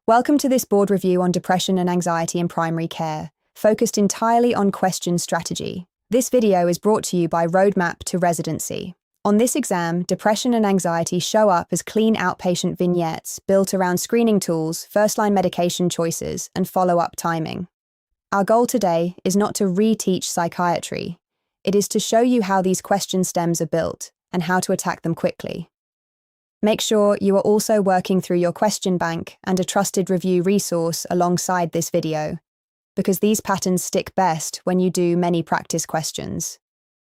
Welcome to this board review on depression and anxiety in primary care, focused entirely on question strategy. This video is brought to you by Roadmap to Residency. On this exam, depression and anxiety show up as clean outpatient vignettes built around screening tools, first-line medication choices, and follow-up timing. Our goal today is not to reteach psychiatry. It is to show you how these question stems are built and how to attack them quickly. Make sure you are also working through your question bank and a trusted review resource alongside this video, because these patterns stick best when you do many practice questions.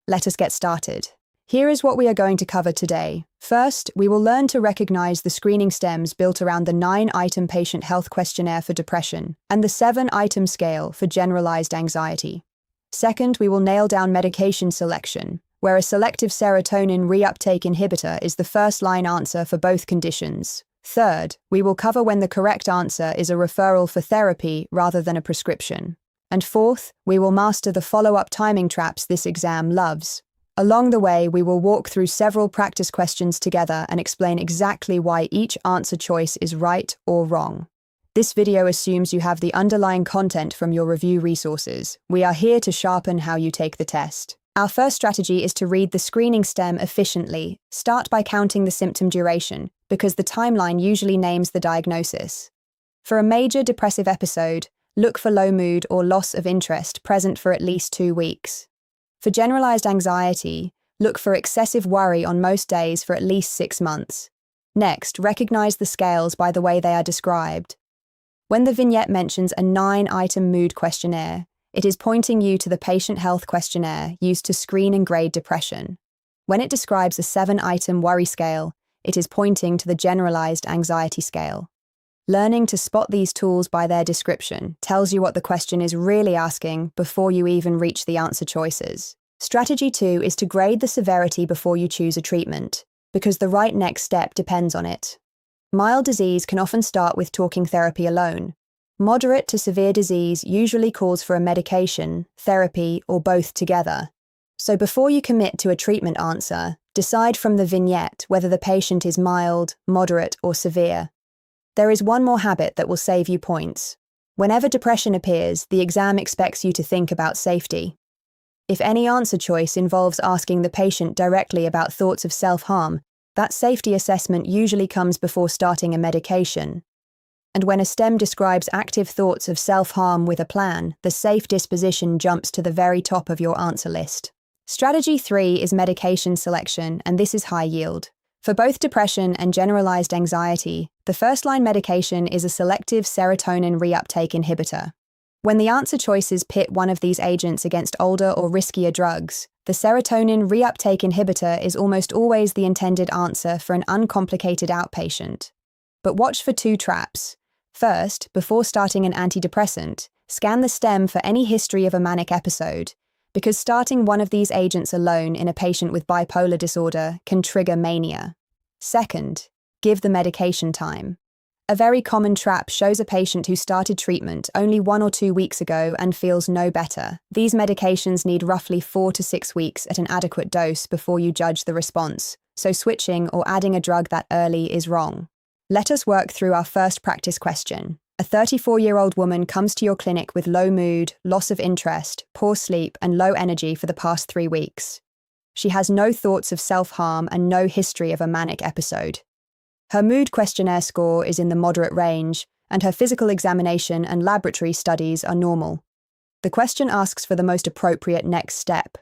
Let us get started. Here is what we are going to cover today. First, we will learn to recognize the screening stems built around the 9-item patient health questionnaire for depression and the 7-item scale for generalized anxiety. Second, we will nail down medication selection, where a selective serotonin reuptake inhibitor is the first-line answer for both conditions. Third, we will cover when the correct answer is a referral for therapy rather than a prescription. And fourth, we will master the follow-up timing traps this exam loves. Along the way, we will walk through several practice questions together and explain exactly why each answer choice is right or wrong. This video assumes you have the underlying content from your review resources. We are here to sharpen how you take the test. Our first strategy is to read the screening stem efficiently. Start by counting the symptom duration, because the timeline usually names the diagnosis. For a major depressive episode, look for low mood or loss of interest present for at least 2 weeks. For generalized anxiety, look for excessive worry on most days for at least 6 months. Next, recognize the scales by the way they are described. When the vignette mentions a 9-item mood questionnaire, it is pointing you to the patient health questionnaire used to screen and grade depression. When it describes a 7-item worry scale, it is pointing to the generalized anxiety scale. Learning to spot these tools by their description tells you what the question is really asking before you even reach the answer choices. Strategy 2 is to grade the severity before you choose a treatment, because the right next step depends on it. Mild disease can often start with talking therapy alone. Moderate to severe disease usually calls for a medication, therapy, or both together. So before you commit to a treatment answer, decide from the vignette whether the patient is mild, moderate, or severe. There is one more habit that will save you points. Whenever depression appears, the exam expects you to think about safety. If any answer choice involves asking the patient directly about thoughts of self-harm, that safety assessment usually comes before starting a medication. And when a stem describes active thoughts of self-harm with a plan, the safe disposition jumps to the very top of your answer list. Strategy 3 is medication selection, and this is high yield. For both depression and generalized anxiety, the first-line medication is a selective serotonin reuptake inhibitor. When the answer choices pit one of these agents against older or riskier drugs, the serotonin reuptake inhibitor is almost always the intended answer for an uncomplicated outpatient. But watch for 2 traps. First, before starting an antidepressant, scan the stem for any history of a manic episode, because starting one of these agents alone in a patient with bipolar disorder can trigger mania. Second, give the medication time. A very common trap shows a patient who started treatment only 1 or 2 weeks ago and feels no better. These medications need roughly 4 to 6 weeks at an adequate dose before you judge the response, so switching or adding a drug that early is wrong. Let us work through our first practice question. A 34-year-old woman comes to your clinic with low mood, loss of interest, poor sleep, and low energy for the past 3 weeks. She has no thoughts of self-harm and no history of a manic episode. Her mood questionnaire score is in the moderate range, and her physical examination and laboratory studies are normal. The question asks for the most appropriate next step.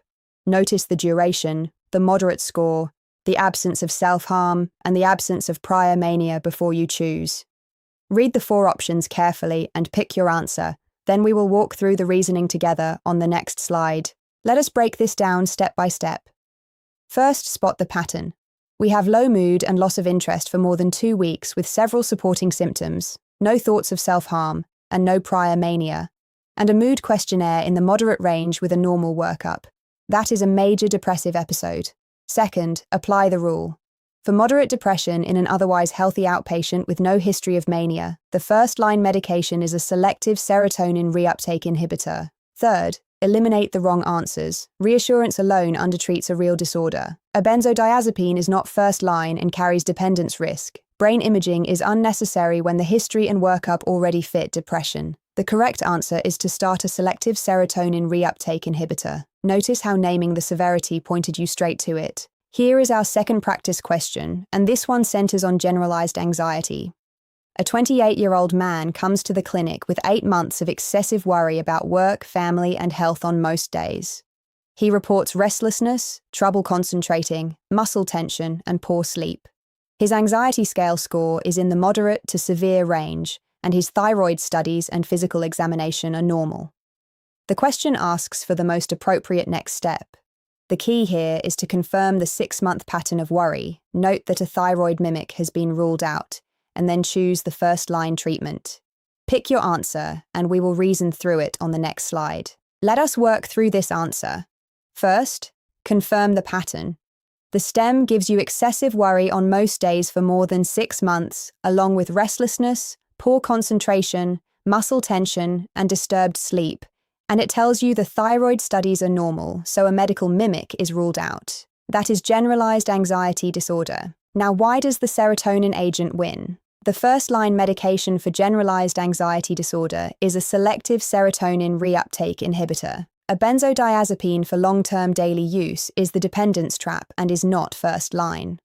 Notice the duration, the moderate score, the absence of self-harm, and the absence of prior mania before you choose. Read the 4 options carefully and pick your answer. Then we will walk through the reasoning together on the next slide. Let us break this down step by step. First, spot the pattern. We have low mood and loss of interest for more than 2 weeks with several supporting symptoms, no thoughts of self-harm, and no prior mania, and a mood questionnaire in the moderate range with a normal workup. That is a major depressive episode. Second, apply the rule. For moderate depression in an otherwise healthy outpatient with no history of mania, the first-line medication is a selective serotonin reuptake inhibitor. Third, eliminate the wrong answers. Reassurance alone undertreats a real disorder. A benzodiazepine is not first-line and carries dependence risk. Brain imaging is unnecessary when the history and workup already fit depression. The correct answer is to start a selective serotonin reuptake inhibitor. Notice how naming the severity pointed you straight to it. Here is our second practice question, and this one centers on generalized anxiety. A 28-year-old man comes to the clinic with 8 months of excessive worry about work, family, and health on most days. He reports restlessness, trouble concentrating, muscle tension, and poor sleep. His anxiety scale score is in the moderate to severe range, and his thyroid studies and physical examination are normal. The question asks for the most appropriate next step. The key here is to confirm the 6-month pattern of worry, note that a thyroid mimic has been ruled out, and then choose the first-line treatment. Pick your answer, and we will reason through it on the next slide. Let us work through this answer. First, confirm the pattern. The STEM gives you excessive worry on most days for more than 6 months, along with restlessness, poor concentration, muscle tension, and disturbed sleep. And it tells you the thyroid studies are normal, so a medical mimic is ruled out. That is generalized anxiety disorder. Now, why does the serotonin agent win? The first-line medication for generalized anxiety disorder is a selective serotonin reuptake inhibitor. A benzodiazepine for long-term daily use is the dependence trap and is not first-line.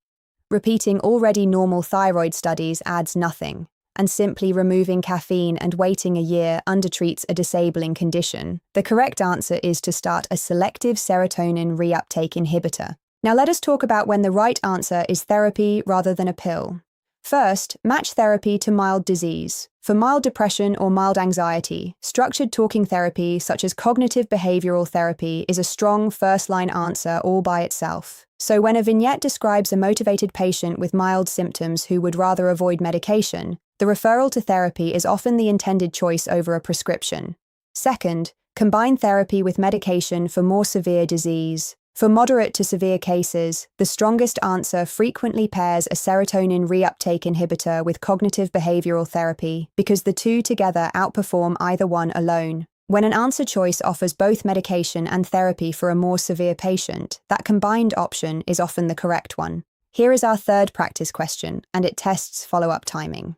Repeating already normal thyroid studies adds nothing, and simply removing caffeine and waiting a year undertreats a disabling condition. The correct answer is to start a selective serotonin reuptake inhibitor. Now let us talk about when the right answer is therapy rather than a pill. First, match therapy to mild disease. For mild depression or mild anxiety, structured talking therapy such as cognitive behavioral therapy is a strong first-line answer all by itself. So when a vignette describes a motivated patient with mild symptoms who would rather avoid medication, the referral to therapy is often the intended choice over a prescription. Second, combine therapy with medication for more severe disease. For moderate to severe cases, the strongest answer frequently pairs a serotonin reuptake inhibitor with cognitive behavioral therapy because the two together outperform either one alone. When an answer choice offers both medication and therapy for a more severe patient, that combined option is often the correct one. Here is our third practice question, and it tests follow-up timing.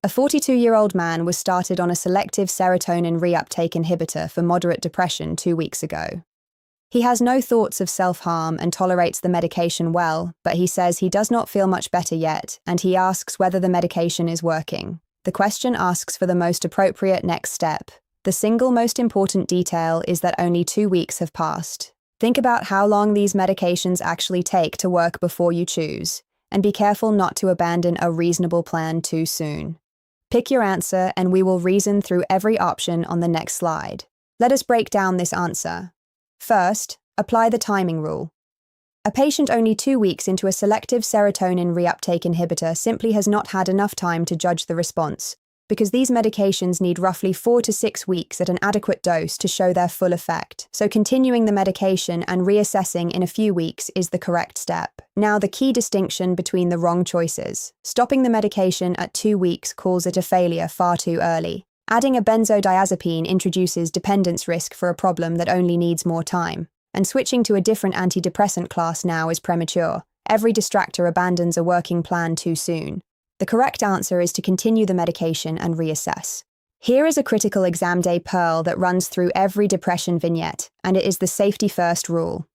A 42-year-old man was started on a selective serotonin reuptake inhibitor for moderate depression 2 weeks ago. He has no thoughts of self-harm and tolerates the medication well, but he says he does not feel much better yet, and he asks whether the medication is working. The question asks for the most appropriate next step. The single most important detail is that only 2 weeks have passed. Think about how long these medications actually take to work before you choose, and be careful not to abandon a reasonable plan too soon. Pick your answer, and we will reason through every option on the next slide. Let us break down this answer. First, apply the timing rule. A patient only 2 weeks into a selective serotonin reuptake inhibitor simply has not had enough time to judge the response, because these medications need roughly 4 to 6 weeks at an adequate dose to show their full effect, so continuing the medication and reassessing in a few weeks is the correct step. Now, the key distinction between the wrong choices. Stopping the medication at 2 weeks calls it a failure far too early. Adding a benzodiazepine introduces dependence risk for a problem that only needs more time. And switching to a different antidepressant class now is premature. Every distractor abandons a working plan too soon. The correct answer is to continue the medication and reassess. Here is a critical exam day pearl that runs through every depression vignette, and it is the safety first rule.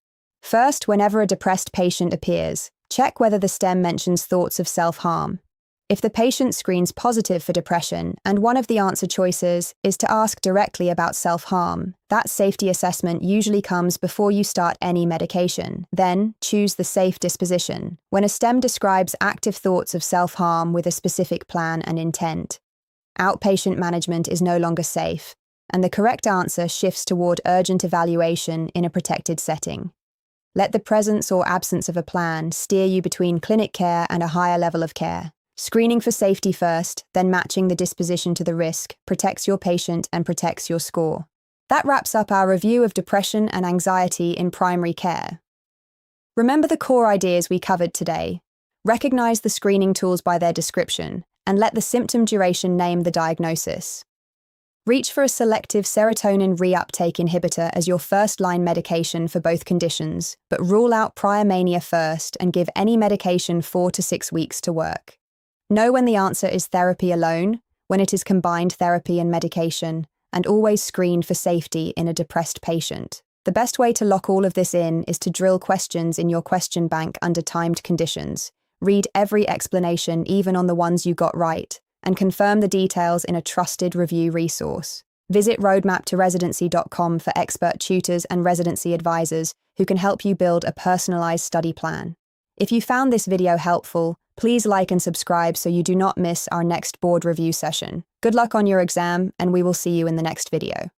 First, whenever a depressed patient appears, check whether the STEM mentions thoughts of self-harm. If the patient screens positive for depression and one of the answer choices is to ask directly about self-harm, that safety assessment usually comes before you start any medication. Then, choose the safe disposition. When a STEM describes active thoughts of self-harm with a specific plan and intent, outpatient management is no longer safe, and the correct answer shifts toward urgent evaluation in a protected setting. Let the presence or absence of a plan steer you between clinic care and a higher level of care. Screening for safety first, then matching the disposition to the risk, protects your patient and protects your score. That wraps up our review of depression and anxiety in primary care. Remember the core ideas we covered today. Recognize the screening tools by their description, and let the symptom duration name the diagnosis. Reach for a selective serotonin reuptake inhibitor as your first-line medication for both conditions, but rule out prior mania first and give any medication 4 to 6 weeks to work. Know when the answer is therapy alone, when it is combined therapy and medication, and always screen for safety in a depressed patient. The best way to lock all of this in is to drill questions in your question bank under timed conditions. Read every explanation, even on the ones you got right, and confirm the details in a trusted review resource. Visit roadmaptoresidency.com for expert tutors and residency advisors who can help you build a personalized study plan. If you found this video helpful, please like and subscribe so you do not miss our next board review session. Good luck on your exam, and we will see you in the next video.